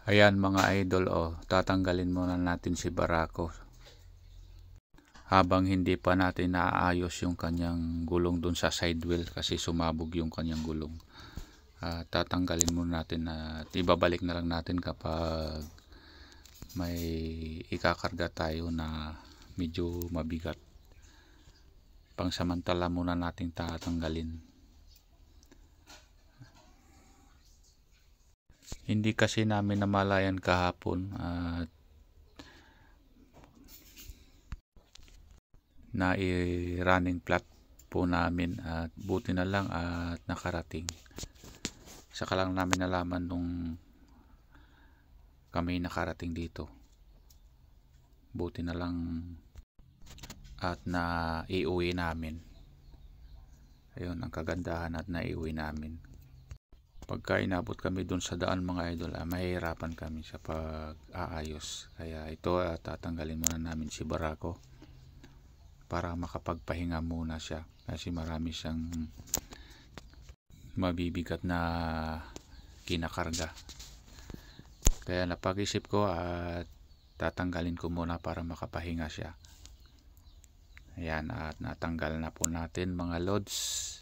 Ayan mga idol, tatanggalin muna natin si Barako habang hindi pa natin naaayos yung kanyang gulong dun sa side wheel kasi sumabog yung kanyang gulong. Tatanggalin muna natin at ibabalik na lang natin kapag may ikakarga tayo na medyo mabigat. Pangsamantala muna natin tatanggalin. Hindi kasi namin namalayan kahapon at na i-running flat po namin at buti na lang at nakarating. Saka lang namin nalaman nung kami nakarating dito. Buti na lang at na iuwi namin. Ayun ang kagandahan at na iuwi namin. Pagka inabot kami dun sa daan mga idol, mahihirapan kami sa pag-aayos. Kaya ito tatanggalin muna namin si Barako para makapagpahinga muna siya kasi marami siyang mabibigat na kinakarga. Kaya napag-isip ko at tatanggalin ko muna para makapahinga siya. Ayan, at natanggal na po natin mga lods.